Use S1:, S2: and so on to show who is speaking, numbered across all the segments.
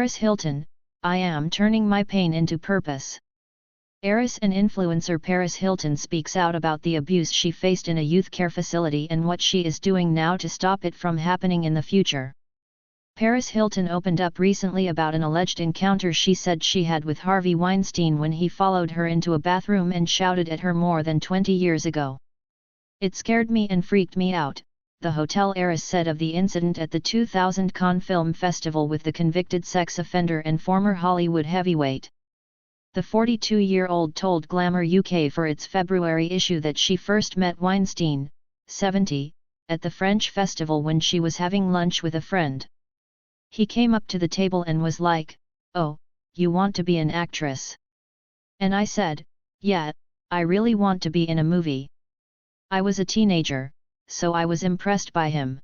S1: Paris Hilton, I am turning my pain into purpose. Heiress and influencer Paris Hilton speaks out about the abuse she faced in a youth care facility and what she is doing now to stop it from happening in the future. Paris Hilton opened up recently about an alleged encounter she said she had with Harvey Weinstein when he followed her into a bathroom and shouted at her more than 20 years ago. "It scared me and freaked me out," the hotel heiress said of the incident at the 2000 Cannes Film Festival with the convicted sex offender and former Hollywood heavyweight. The 42-year-old told Glamour UK for its February issue that she first met Weinstein, 70, at the French festival when she was having lunch with a friend. "He came up to the table and was like, 'Oh, you want to be an actress?' And I said, 'Yeah, I really want to be in a movie.' I was a teenager, so I was impressed by him.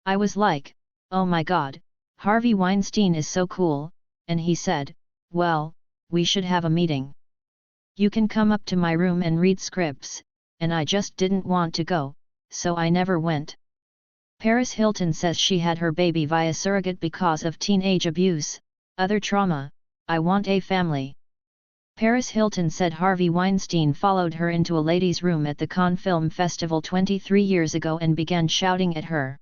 S1: I was like, 'Oh my God, Harvey Weinstein is so cool,' and he said, 'Well, we should have a meeting. You can come up to my room and read scripts,' and I just didn't want to go, so I never went." Paris Hilton says she had her baby via surrogate because of teenage abuse, other trauma. "I want a family." Paris Hilton said Harvey Weinstein followed her into a ladies' room at the Cannes Film Festival 23 years ago and began shouting at her.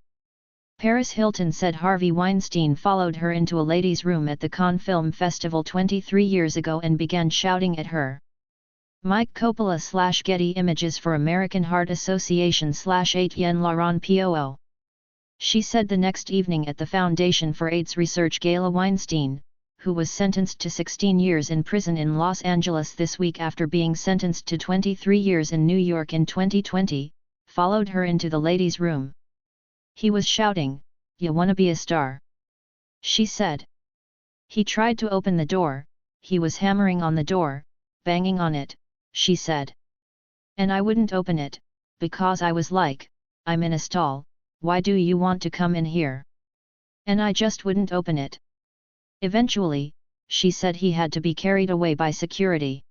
S1: Paris Hilton said Harvey Weinstein followed her into a ladies' room at the Cannes Film Festival 23 years ago and began shouting at her. Mike Coppola / Getty Images for American Heart Association / Etienne Laurent POO. She said the next evening at the Foundation for AIDS Research Gala Weinstein, who was sentenced to 16 years in prison in Los Angeles this week after being sentenced to 23 years in New York in 2020, followed her into the ladies' room. "He was shouting, 'You wanna be a star?' she said. He tried to open the door, he was hammering on the door, banging on it," she said. "And I wouldn't open it, because I was like, 'I'm in a stall, why do you want to come in here?' And I just wouldn't open it." Eventually, she said he had to be carried away by security.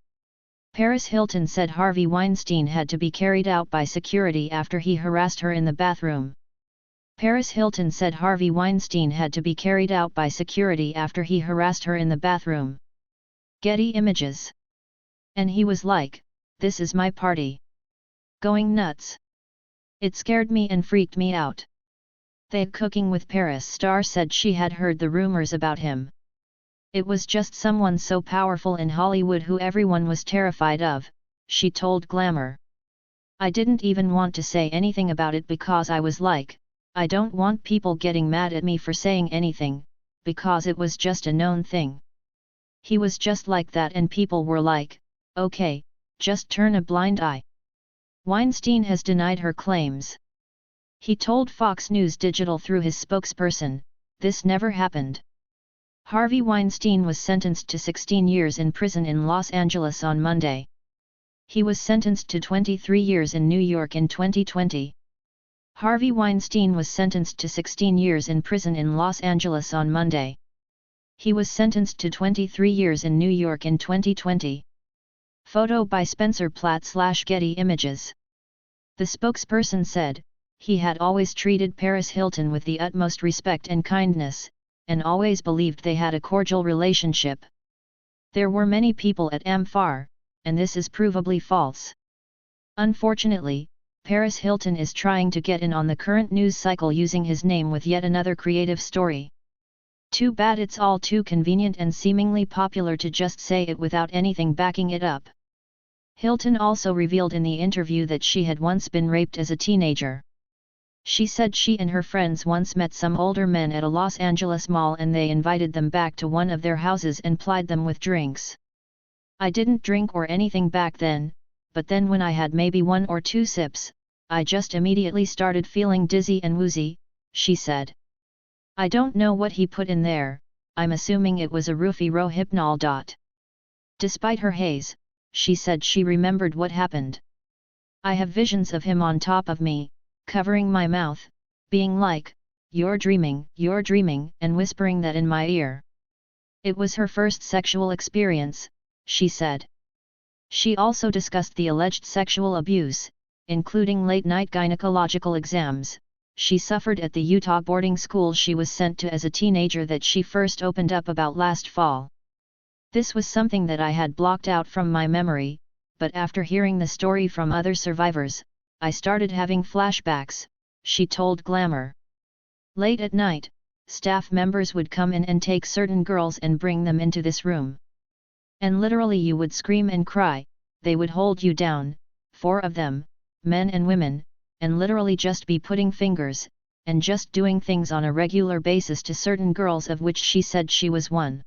S1: Paris Hilton said Harvey Weinstein had to be carried out by security after he harassed her in the bathroom. Paris Hilton said Harvey Weinstein had to be carried out by security after he harassed her in the bathroom. Getty Images. "And he was like, 'This is my party.' Going nuts. It scared me and freaked me out." The Cooking with Paris star said she had heard the rumors about him. "It was just someone so powerful in Hollywood who everyone was terrified of," she told Glamour. "I didn't even want to say anything about it because I was like, I don't want people getting mad at me for saying anything, because it was just a known thing. He was just like that and people were like, okay, just turn a blind eye." Weinstein has denied her claims. He told Fox News Digital through his spokesperson, "This never happened." Harvey Weinstein was sentenced to 16 years in prison in Los Angeles on Monday. He was sentenced to 23 years in New York in 2020. Harvey Weinstein was sentenced to 16 years in prison in Los Angeles on Monday. He was sentenced to 23 years in New York in 2020. Photo by Spencer Platt / Getty Images. The spokesperson said, "He had always treated Paris Hilton with the utmost respect and kindness, and always believed they had a cordial relationship. There were many people at Amphar, and this is provably false." Unfortunately, Paris Hilton is trying to get in on the current news cycle using his name with yet another creative story. Too bad it's all too convenient and seemingly popular to just say it without anything backing it up. Hilton also revealed in the interview that she had once been raped as a teenager. She said she and her friends once met some older men at a Los Angeles mall and they invited them back to one of their houses and plied them with drinks. "I didn't drink or anything back then, but then when I had maybe 1 or 2 sips, I just immediately started feeling dizzy and woozy," she said. "I don't know what he put in there, I'm assuming it was a Rohypnol. Despite her haze, she said she remembered what happened. "I have visions of him on top of me, covering my mouth, being like, 'You're dreaming,' and whispering that in my ear." It was her first sexual experience, she said. She also discussed the alleged sexual abuse, including late-night gynecological exams, she suffered at the Utah boarding school she was sent to as a teenager that she first opened up about last fall. This was something that I had blocked out from my memory, but after hearing the story from other survivors, I started having flashbacks, she told Glamour. Late at night, staff members would come in and take certain girls and bring them into this room. And literally you would scream and cry, they would hold you down, 4 of them, men and women, and literally just be putting fingers, and just doing things on a regular basis to certain girls, of which she said she was one.